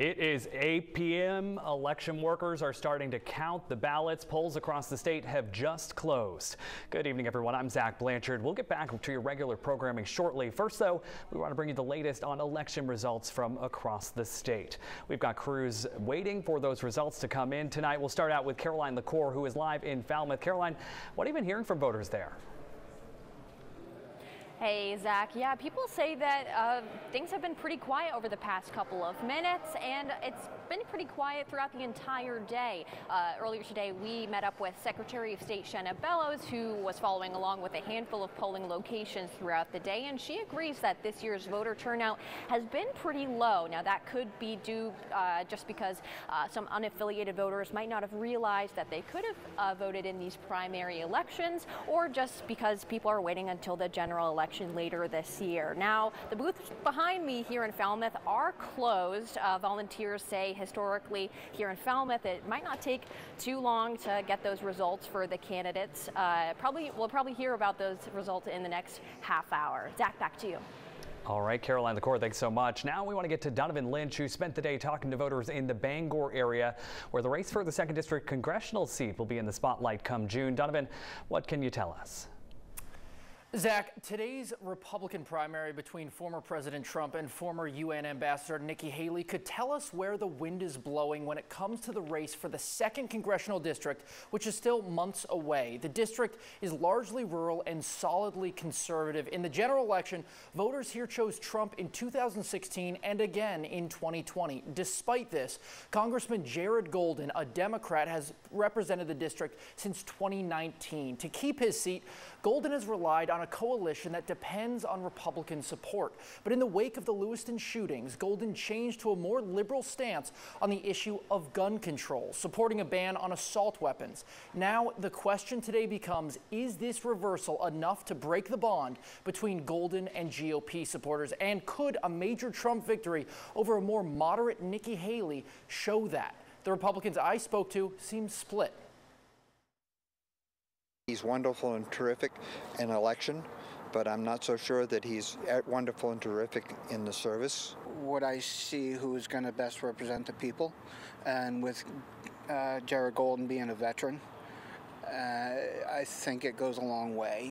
It is 8 p.m. Election workers are starting to count the ballots. Polls across the state have just closed. Good evening, everyone. I'm Zach Blanchard. We'll get back to your regular programming shortly. First, though, we want to bring you the latest on election results from across the state. We've got crews waiting for those results to come in tonight. We'll start out with Caroline LaCour, who is live in Falmouth. Caroline, what have you been hearing from voters there? Hey, Zach. Yeah, people say that things have been pretty quiet over the past couple of minutes, and it's been pretty quiet throughout the entire day. Earlier today, we met up with Secretary of State Shanna Bellows, who was following along with a handful of polling locations throughout the day, and she agrees that this year's voter turnout has been pretty low. Now, that could be due just because some unaffiliated voters might not have realized that they could have voted in these primary elections, or just because people are waiting until the general election later this year. Now, the booths behind me here in Falmouth are closed. Volunteers say historically here in Falmouth it might not take too long to get those results for the candidates. We'll probably hear about those results in the next half hour. Zach, back to you. All right, Caroline LaCour, thanks so much. Now we want to get to Donovan Lynch, who spent the day talking to voters in the Bangor area, where the race for the 2nd District congressional seat will be in the spotlight come June. Donovan, what can you tell us? Zach, today's Republican primary between former President Trump and former UN Ambassador Nikki Haley could tell us where the wind is blowing when it comes to the race for the 2nd Congressional District, which is still months away. The district is largely rural and solidly conservative. In the general election, voters here chose Trump in 2016 and again in 2020. Despite this, Congressman Jared Golden, a Democrat, has represented the district since 2019. To keep his seat, Golden has relied on a coalition that depends on Republican support. But in the wake of the Lewiston shootings, Golden changed to a more liberal stance on the issue of gun control, supporting a ban on assault weapons. Now, the question today becomes, is this reversal enough to break the bond between Golden and GOP supporters? And could a major Trump victory over a more moderate Nikki Haley show that? The Republicans I spoke to seem split. He's wonderful and terrific in election, but I'm not so sure that he's wonderful and terrific in the service. Would I see who is going to best represent the people? And with Jared Golden being a veteran, I think it goes a long way.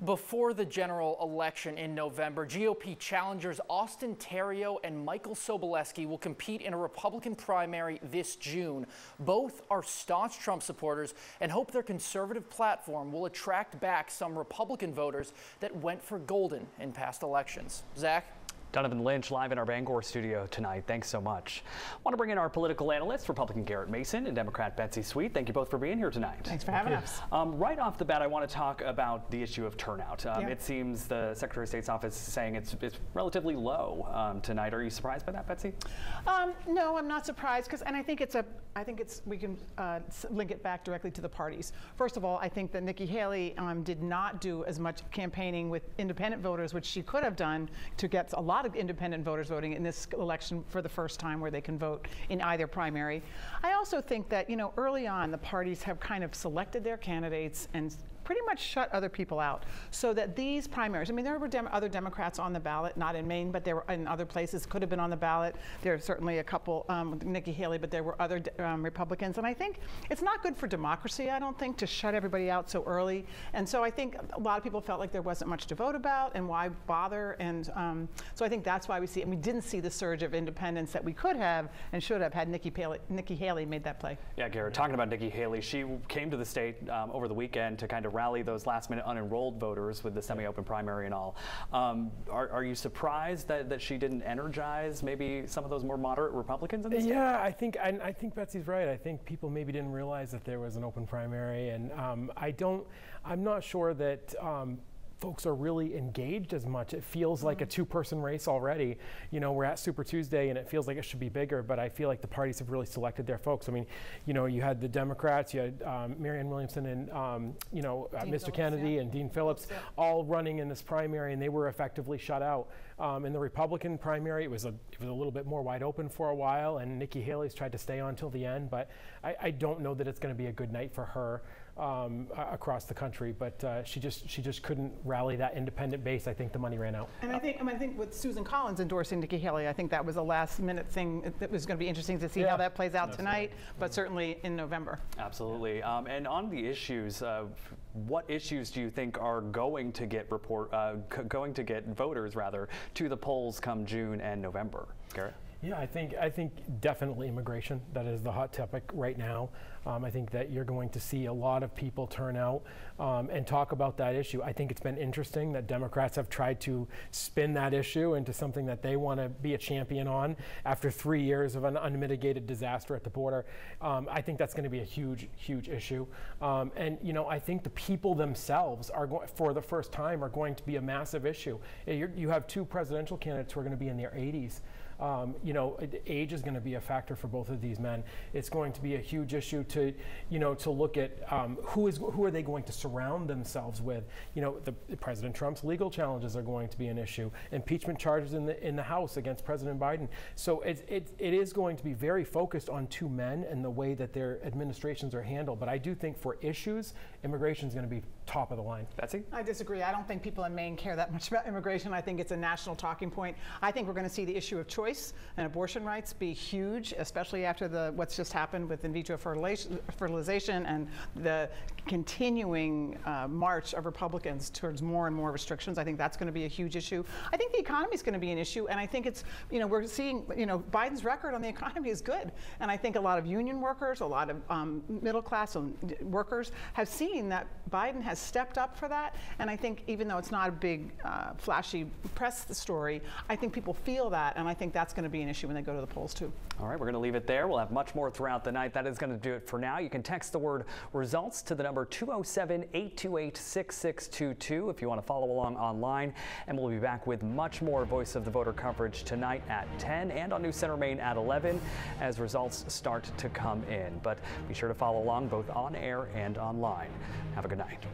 Before the general election in November, GOP challengers Austin Theriault and Michael Sobolewski will compete in a Republican primary this June. Both are staunch Trump supporters and hope their conservative platform will attract back some Republican voters that went for Golden in past elections. Zach? Donovan Lynch live in our Bangor studio tonight. Thanks so much. I want to bring in our political analysts, Republican Garrett Mason and Democrat Betsy Sweet. Thank you both for being here tonight. Thanks for having us. Right off the bat, I want to talk about the issue of turnout. It seems the Secretary of State's office is saying it's relatively low tonight. Are you surprised by that, Betsy? No, I'm not surprised, and I think we can link it back directly to the parties. First of all, I think that Nikki Haley did not do as much campaigning with independent voters, which she could have done to get a lot of independent voters voting in this election for the first time, where they can vote in either primary. I also think that, early on, the parties have kind of selected their candidates and pretty much shut other people out, so that these primaries, there were other Democrats on the ballot, not in Maine, but they were in other places, could have been on the ballot. There are certainly a couple, Nikki Haley, but there were other Republicans. And I think it's not good for democracy, I don't think, to shut everybody out so early. And so I think a lot of people felt like there wasn't much to vote about, and why bother? And so I think that's why we see, and we didn't see the surge of independence that we could have and should have had Nikki Haley made that play. Yeah, Garrett, talking about Nikki Haley, she came to the state over the weekend to kind of rally those last-minute unenrolled voters with the semi-open primary and all. Are you surprised that she didn't energize maybe some of those more moderate Republicans in the state? Yeah, I think Betsy's right. I think people maybe didn't realize that there was an open primary, and I'm not sure that folks are really engaged as much. It feels like a two-person race already. We're at Super Tuesday and it feels like it should be bigger, but I feel like the parties have really selected their folks. You had the Democrats, you had Marianne Williamson and Mr. Kennedy and Dean Phillips all running in this primary, and they were effectively shut out. In the Republican primary, it was a little bit more wide open for a while, and Nikki Haley's tried to stay on till the end, but I don't know that it's going to be a good night for her. across the country, but she just couldn't rally that independent base. I think the money ran out. And I think with Susan Collins endorsing Nikki Haley, I think that was a last-minute thing. It was going to be interesting to see how that plays out tonight, but certainly in November. Absolutely. And on the issues, what issues do you think are going to get voters rather to the polls come June and November? Garrett? Yeah, I think definitely immigration. That is the hot topic right now. I think that you're going to see a lot of people turn out and talk about that issue. I think it's been interesting that Democrats have tried to spin that issue into something that they want to be a champion on after 3 years of an unmitigated disaster at the border. I think that's going to be a huge, huge issue. And you know, I think the people themselves are for the first time are going to be a massive issue. You have two presidential candidates who are going to be in their 80s. You know, age is going to be a factor for both of these men. It's going to be a huge issue to, you know, to look at who are they going to surround themselves with. You know, President Trump's legal challenges are going to be an issue. Impeachment charges in the House against President Biden. So it is going to be very focused on two men and the way that their administrations are handled. But I do think for issues, immigration is going to be top of the line. Betsy? I disagree. I don't think people in Maine care that much about immigration. I think it's a national talking point. I think we're going to see the issue of choice and abortion rights be huge, especially after what's just happened with in vitro fertilization and the continuing march of Republicans towards more and more restrictions. I think that's going to be a huge issue. I think the economy is going to be an issue, and I think it's, you know, we're seeing, you know, Biden's record on the economy is good, and I think a lot of union workers, a lot of middle class workers have seen that Biden has stepped up for that, and I think even though it's not a big flashy press story, I think people feel that, and I think that's going to be an issue when they go to the polls too. All right, we're going to leave it there. We'll have much more throughout the night. That is going to do it for now. You can text the word results to the number 207-828-6622 if you want to follow along online, and we'll be back with much more Voice of the Voter coverage tonight at 10 and on News Center Maine at 11 as results start to come in. But be sure to follow along both on air and online. Have a good night.